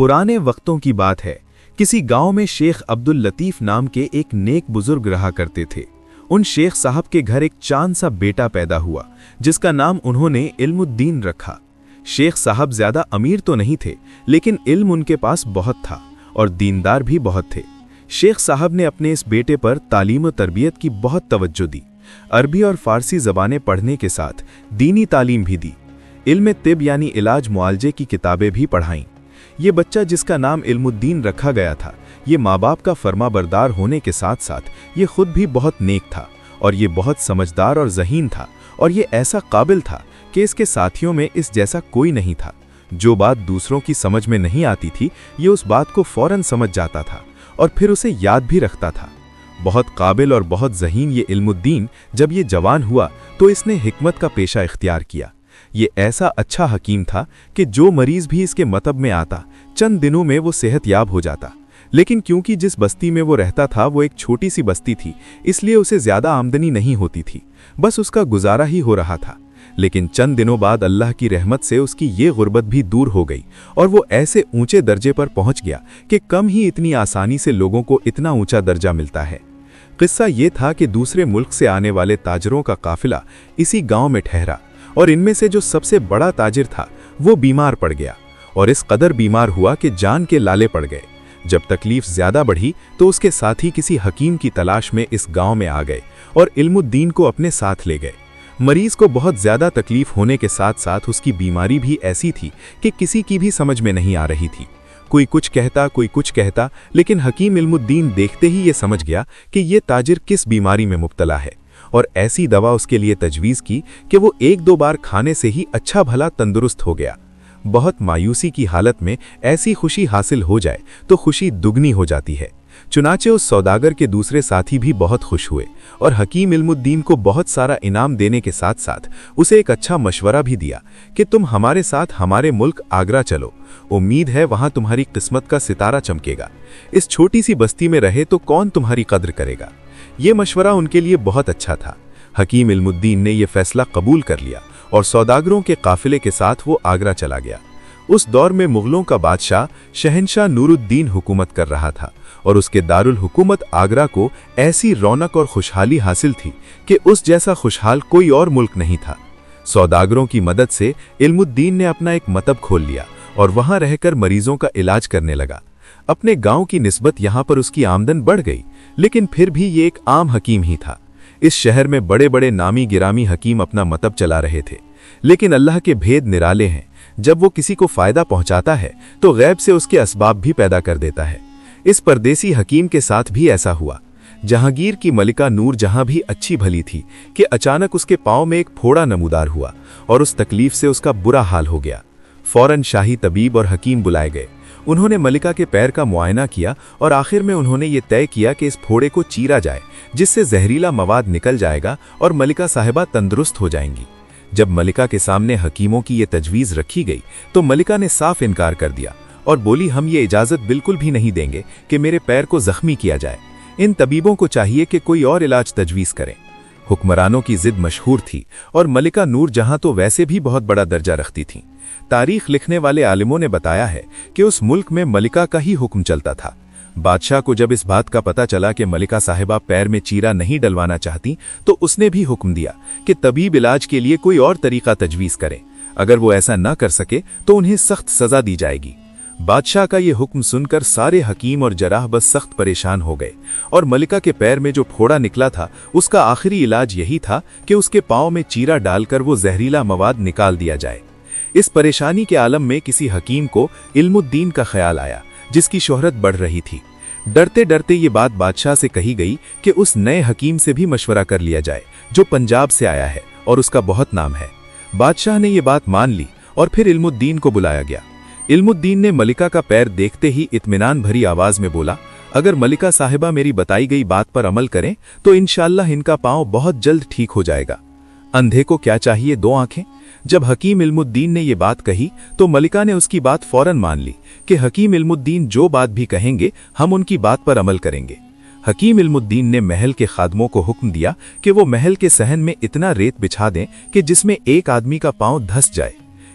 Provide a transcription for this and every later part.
पुराने वक्तों की बात है। किसी गांव में शेख अब्दुल लतीफ नाम के एक नेक बुजुर्ग रहा करते थे। उन शेख साहब के घर एक चांद सा बेटा पैदा हुआ, जिसका नाम उन्होंने इल्मुद्दीन रखा। शेख साहब ज्यादा अमीर तो नहीं थे, लेकिन इल्म उनके पास बहुत था और दीनदार भी बहुत थे। शेख साहब ने अपने इस बेटे पर तालीम और तरबियत की बहुत तवज्जो दी। अरबी और फारसी ज़बानें पढ़ने के साथ दीनी तालीम भी दी। इल्म तिब यानी इलाज मुआलजे की किताबें भी पढ़ाईं। ये बच्चा, जिसका नाम इल्मुद्दीन रखा गया था, ये माँ बाप का फरमाबरदार होने के साथ साथ ये खुद भी बहुत नेक था और ये बहुत समझदार और ज़हीन था, और ये ऐसा काबिल था कि इसके साथियों में इस जैसा कोई नहीं था। जो बात दूसरों की समझ में नहीं आती थी, ये उस बात को फौरन समझ जाता था और फिर उसे याद भी रखता था। बहुत काबिल और बहुत ज़हीन ये इल्मुद्दीन जब ये जवान हुआ तो इसने हिकमत का पेशा इख्तियार किया। ये ऐसा अच्छा हकीम था कि जो मरीज़ भी इसके मतब में आता, चंद दिनों में वो सेहतयाब हो जाता। लेकिन क्योंकि जिस बस्ती में वो रहता था वो एक छोटी सी बस्ती थी, इसलिए उसे ज़्यादा आमदनी नहीं होती थी, बस उसका गुजारा ही हो रहा था। लेकिन चंद दिनों बाद अल्लाह की रहमत से उसकी ये गुर्बत भी दूर हो गई और वो ऐसे ऊंचे दर्जे पर पहुंच गया कि कम ही इतनी आसानी से लोगों को इतना ऊंचा दर्जा मिलता है। किस्सा ये था कि दूसरे मुल्क से आने वाले ताजरों का काफिला इसी गांव में ठहरा और इनमें से जो सबसे बड़ा ताजिर था वो बीमार पड़ गया, और इस कदर बीमार हुआ कि जान के लाले पड़ गए। जब तकलीफ ज्यादा बढ़ी तो उसके साथी किसी हकीम की तलाश में इस गांव में आ गए और इल्मुद्दीन को अपने साथ ले गए। मरीज को बहुत ज्यादा तकलीफ होने के साथ साथ उसकी बीमारी भी ऐसी थी कि किसी की भी समझ में नहीं आ रही थी। कोई कुछ कहता, कोई कुछ कहता, लेकिन हकीम इल्मुद्दीन देखते ही ये समझ गया कि ये ताजिर किस बीमारी में मुब्तला है, और ऐसी दवा उसके लिए तजवीज़ की कि वो एक दो बार खाने से ही अच्छा भला तंदुरुस्त हो गया। बहुत मायूसी की हालत में ऐसी खुशी हासिल हो जाए तो खुशी दुगनी हो जाती है। चुनाचे उस सौदागर के दूसरे साथी भी बहुत खुश हुए और हकीम इल्मुद्दीन को बहुत सारा इनाम देने के साथ साथ उसे एक अच्छा मशवरा भी दिया कि तुम हमारे साथ हमारे मुल्क आगरा चलो, उम्मीद है वहां तुम्हारी किस्मत का सितारा चमकेगा। इस छोटी सी बस्ती में रहे तो कौन तुम्हारी कद्र करेगा। ये मशवरा उनके लिए बहुत अच्छा था। हकीम इल्मुद्दीन ने यह फैसला कबूल कर लिया और सौदागरों के काफिले के साथ वो आगरा चला गया। उस दौर में मुगलों का बादशाह शहंशाह नूरुद्दीन हुकूमत कर रहा था और उसके दारुल हुकूमत आगरा को ऐसी रौनक और खुशहाली हासिल थी कि उस जैसा खुशहाल कोई और मुल्क नहीं था। सौदागरों की मदद से इल्मुद्दीन ने अपना एक मतब खोल लिया और वहां रहकर मरीजों का इलाज करने लगा। अपने गांव की निस्बत यहां पर उसकी आमदन बढ़ गई, लेकिन फिर भी ये एक आम हकीम ही था। इस शहर में बड़े बड़े नामी गिरामी हकीम अपना मतब चला रहे थे, लेकिन अल्लाह के भेद निराले हैं। जब वो किसी को फायदा पहुंचाता है तो गैब से उसके असबाब भी पैदा कर देता है। इस परदेसी हकीम के साथ भी ऐसा हुआ। जहांगीर की मलिका नूर जहां भी अच्छी भली थी कि अचानक उसके पांव में एक फोड़ा नमूदार हुआ और उस तकलीफ से उसका बुरा हाल हो गया। फौरन शाही तबीब और हकीम बुलाए गए। उन्होंने मलिका के पैर का मुआयना किया और आखिर में उन्होंने ये तय किया कि इस फोड़े को चीरा जाए, जिससे जहरीला मवाद निकल जाएगा और मलिका साहिबा तंदुरुस्त हो जाएंगी। जब मलिका के सामने हकीमों की ये तजवीज़ रखी गई तो मलिका ने साफ इनकार कर दिया और बोली, हम ये इजाज़त बिल्कुल भी नहीं देंगे कि मेरे पैर को जख्मी किया जाए। इन तबीबों को चाहिए कि कोई और इलाज तजवीज़ करें। हुक्मरानों की जिद मशहूर थी और मलिका नूर जहां तो वैसे भी बहुत बड़ा दर्जा रखती थीं। तारीख लिखने वाले आलिमों ने बताया है कि उस मुल्क में मलिका का ही हुक्म चलता था। बादशाह को जब इस बात का पता चला कि मलिका साहिबा पैर में चीरा नहीं डलवाना चाहती तो उसने भी हुक्म दिया कि तबीब इलाज के लिए कोई और तरीका तजवीज़ करें। अगर वो ऐसा न कर सके तो उन्हें सख्त सजा दी जाएगी। बादशाह का ये हुक्म सुनकर सारे हकीम और जराह बस सख्त परेशान हो गए और मलिका के पैर में जो फोड़ा निकला था उसका आखिरी इलाज यही था कि उसके पांव में चीरा डालकर वो जहरीला मवाद निकाल दिया जाए। इस परेशानी के आलम में किसी हकीम को इल्मुद्दीन का ख्याल आया, जिसकी शोहरत बढ़ रही थी। डरते डरते ये बात बादशाह से कही गई कि उस नए हकीम से भी मशवरा कर लिया जाए जो पंजाब से आया है और उसका बहुत नाम है। बादशाह ने ये बात मान ली और फिर इल्मुद्दीन को बुलाया गया। इल्मुद्दीन ने मलिका का पैर देखते ही इत्मीनान भरी आवाज में बोला, अगर मलिका साहिबा मेरी बताई गई बात पर अमल करें तो इंशाअल्लाह इनका पांव बहुत जल्द ठीक हो जाएगा। अंधे को क्या चाहिए, दो आंखें। जब हकीम इल्मुद्दीन ने ये बात कही तो मलिका ने उसकी बात फौरन मान ली कि हकीम इल्मुद्दीन जो बात भी कहेंगे हम उनकी बात पर अमल करेंगे। हकीम इल्मुद्दीन ने महल के खादमों को हुक्म दिया कि वो महल के सहन में इतना रेत बिछा दें कि जिसमें एक आदमी का पांव धंस जाए।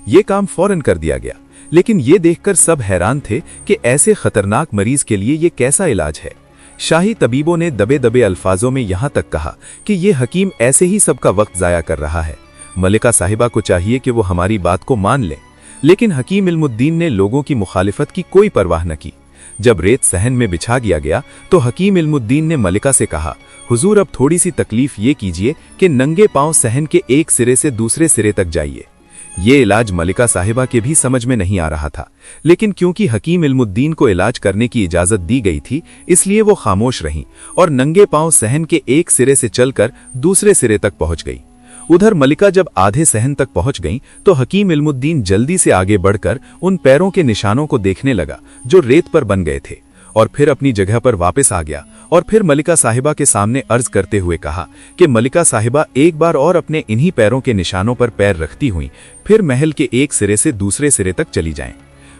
ये काम फौरन कर दिया गया, लेकिन ये देखकर सब हैरान थे कि ऐसे खतरनाक मरीज के लिए ये कैसा इलाज है। शाही तबीबों ने दबे दबे अल्फाजों में यहाँ तक कहा कि ये हकीम ऐसे ही सबका वक्त ज़ाया कर रहा है, मलिका साहिबा को चाहिए कि वो हमारी बात को मान लें। लेकिन हकीम इल्मुद्दीन ने लोगों की मुखालिफत की कोई परवाह न की। जब रेत सहन में बिछा दिया गया तो हकीम इल्मुद्दीन ने मलिका से कहा, हुजूर अब थोड़ी सी तकलीफ ये कीजिए कि नंगे पांव सहन के एक सिरे से दूसरे सिरे तक जाइए। ये इलाज मलिका साहिबा के भी समझ में नहीं आ रहा था, लेकिन क्योंकि हकीम इल्मुद्दीन को इलाज करने की इजाजत दी गई थी, इसलिए वो खामोश रहीं और नंगे पांव सहन के एक सिरे से चलकर दूसरे सिरे तक पहुंच गई। उधर मलिका जब आधे सहन तक पहुंच गईं, तो हकीम इल्मुद्दीन जल्दी से आगे बढ़कर उन पैरों के निशानों को देखने लगा जो रेत पर बन गए थे, और फिर अपनी जगह पर वापस आ गया और फिर मलिका साहिबा के सामने अर्ज करते हुए कहा कि मलिका साहिबा एक बार और अपने इन्हीं पैरों के निशानों पर पैर रखती हुई फिर महल के एक सिरे से दूसरे सिरे तक चली जाएं।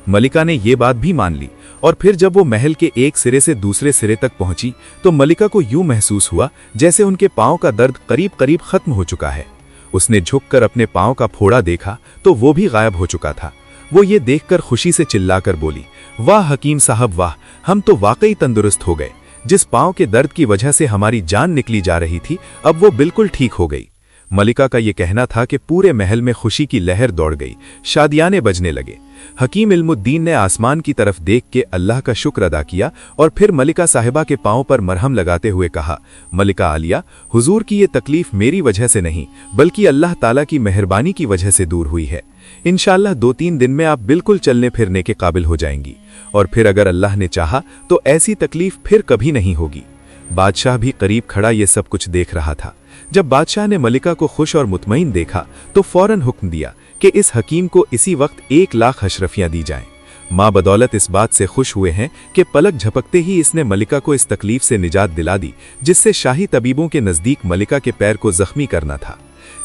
मलिका ने ये बात भी मान ली, और फिर जब वो महल के एक सिरे से दूसरे सिरे तक पहुंची तो मलिका को यूं महसूस हुआ जैसे उनके पांव का दर्द करीब करीब खत्म हो चुका है। उसने झुककर अपने पांव का फोड़ा देखा तो वो भी गायब हो चुका था। वो ये देखकर खुशी से चिल्लाकर बोली, वाह हकीम साहब वाह, हम तो वाकई तंदुरुस्त हो गए। जिस पांव के दर्द की वजह से हमारी जान निकली जा रही थी, अब वो बिल्कुल ठीक हो गई। मलिका का ये कहना था कि पूरे महल में खुशी की लहर दौड़ गई, शादियाने बजने लगे। हकीम इल्मुद्दीन ने आसमान की तरफ देख के अल्लाह का शुक्र अदा किया और फिर मलिका साहिबा के पांव पर मरहम लगाते हुए कहा, मलिका आलिया, हुजूर की ये तकलीफ मेरी वजह से नहीं बल्कि अल्लाह ताला की मेहरबानी की वजह से दूर हुई है। इंशाअल्लाह 2-3 दिन में आप बिल्कुल चलने फिरने के काबिल हो जाएंगी, और फिर अगर अल्लाह ने चाहा तो ऐसी तकलीफ फिर कभी नहीं होगी। बादशाह भी करीब खड़ा ये सब कुछ देख रहा था। जब बादशाह ने मलिका को खुश और मुतमईन देखा तो फौरन हुक्म दिया कि इस हकीम को इसी वक्त 1 लाख अशरफियां दी जाएं। माँ बदौलत इस बात से खुश हुए हैं कि पलक झपकते ही इसने मलिका को इस तकलीफ से निजात दिला दी जिससे शाही तबीबों के नजदीक मलिका के पैर को जख्मी करना था।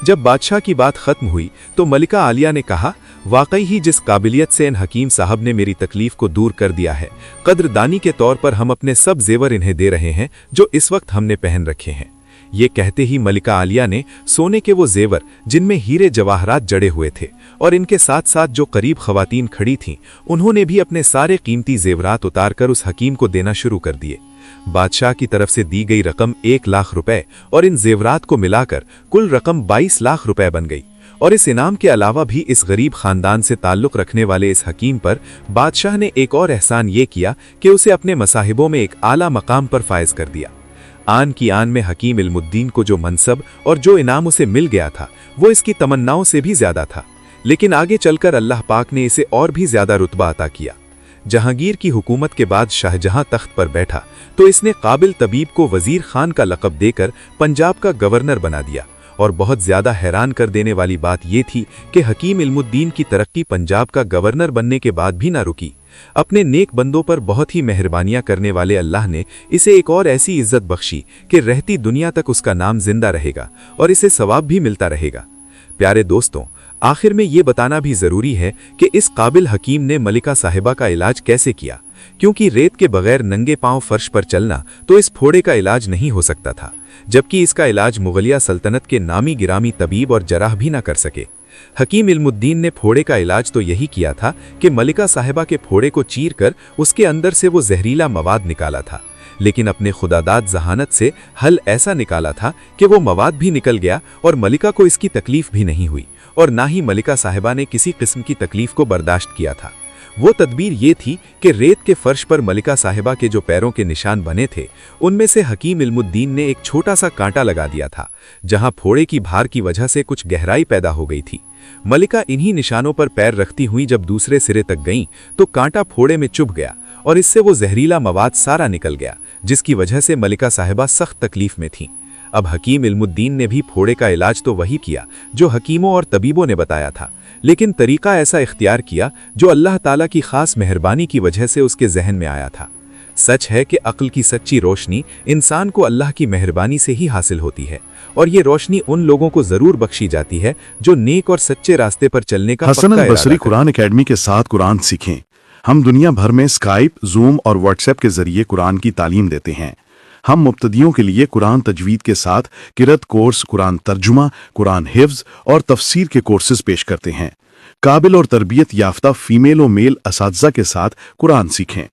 जब बादशाह की बात खत्म हुई तो मलिका आलिया ने कहा, वाकई ही जिस काबिलियत से इन हकीम साहब ने मेरी तकलीफ को दूर कर दिया है, कद्रदानी के तौर पर हम अपने सब जेवर इन्हें दे रहे हैं जो इस वक्त हमने पहन रखे हैं। ये कहते ही मलिका आलिया ने सोने के वो जेवर जिनमें हीरे जवाहरात जड़े हुए थे और इनके साथ साथ जो करीब खवातीन खड़ी थीं, उन्होंने भी अपने सारे कीमती जेवरात उतार कर उस हकीम को देना शुरू कर दिए। बादशाह की तरफ से दी गई रकम 1 लाख रुपए और इन जेवरात को मिलाकर कुल रकम 22 लाख रुपए बन गई। और इस इनाम के अलावा भी इस गरीब खानदान से ताल्लुक रखने वाले इस हकीम पर बादशाह ने एक और एहसान ये किया कि उसे अपने मसाहिबों में एक आला मकाम पर फायज कर दिया। आन की आन में हकीम इल्मुद्दीन को जो मनसब और जो इनाम उसे मिल गया था वो इसकी तमन्नाओं से भी ज्यादा था, लेकिन आगे चलकर अल्लाह पाक ने इसे और भी ज्यादा रुतबा अता किया। जहांगीर की हुकूमत के बाद शाहजहां तख्त पर बैठा तो इसने काबिल तबीब को वजीर खान का लक़ब देकर पंजाब का गवर्नर बना दिया। और बहुत ज्यादा हैरान कर देने वाली बात यह थी कि हकीम इल्मुद्दीन की तरक्की पंजाब का गवर्नर बनने के बाद भी ना रुकी। अपने नेक बंदों पर बहुत ही मेहरबानियां करने वाले अल्लाह ने इसे एक और ऐसी इज्जत बख्शी कि रहती दुनिया तक उसका नाम जिंदा रहेगा और इसे सवाब भी मिलता रहेगा। प्यारे दोस्तों, आखिर में ये बताना भी जरूरी है कि इस काबिल हकीम ने मलिका साहिबा का इलाज कैसे किया, क्योंकि रेत के बगैर नंगे पांव फर्श पर चलना तो इस फोड़े का इलाज नहीं हो सकता था, जबकि इसका इलाज मुगलिया सल्तनत के नामी गिरामी तबीब और जराह भी ना कर सके। हकीम इल्मुद्दीन ने फोड़े का इलाज तो यही किया था कि मलिका साहिबा के फोड़े को चीर कर उसके अंदर से वो जहरीला मवाद निकाला था, लेकिन अपने खुदादाद जहानत से हल ऐसा निकाला था कि वो मवाद भी निकल गया और मलिका को इसकी तकलीफ भी नहीं हुई, और ना ही मलिका साहिबा ने किसी किस्म की तकलीफ को बर्दाश्त किया था। वो तदबीर ये थी कि रेत के फर्श पर मलिका साहिबा के जो पैरों के निशान बने थे उनमें से हकीम इल्मुद्दीन ने एक छोटा सा कांटा लगा दिया था, जहां फोड़े की भार की वजह से कुछ गहराई पैदा हो गई थी। मलिका इन्हीं निशानों पर पैर रखती हुई जब दूसरे सिरे तक गईं तो कांटा फोड़े में चुभ गया और इससे वो जहरीला मवाद सारा निकल गया, जिसकी वजह से मलिका साहिबा सख्त तकलीफ में थीं। अब हकीम इल्मुद्दीन ने भी फोड़े का इलाज तो वही किया जो हकीमों और तबीबों ने बताया था, लेकिन तरीका ऐसा इख्तियार किया जो अल्लाह ताला की खास मेहरबानी की वजह से उसके जहन में आया था। सच है कि अक्ल की सच्ची रोशनी इंसान को अल्लाह की मेहरबानी से ही हासिल होती है, और ये रोशनी उन लोगों को जरूर बख्शी जाती है जो नेक और सच्चे रास्ते पर चलने का हसन अल बसरी कुरान एकेडमी के साथ कुरान सीखें। हम दुनिया भर में स्काइप, जूम और व्हाट्सएप के जरिए कुरान की तालीम देते हैं। हम मुब्तदियों के लिए कुरान तजवीद के साथ किरत कोर्स, कुरान तर्जुमा, कुरान हिफ्ज और तफसीर के कोर्सेज पेश करते हैं। قابل اور تربیت یافتہ فیمیل و میل اساتذہ کے ساتھ قرآن سیکھیں۔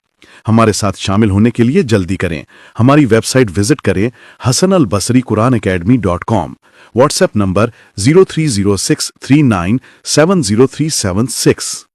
ہمارے ساتھ شامل ہونے کے لیے جلدی کریں، ہماری ویب سائٹ وزٹ کریں hasanalbasriquranacademy.com، واٹس ایپ نمبر 030639703776۔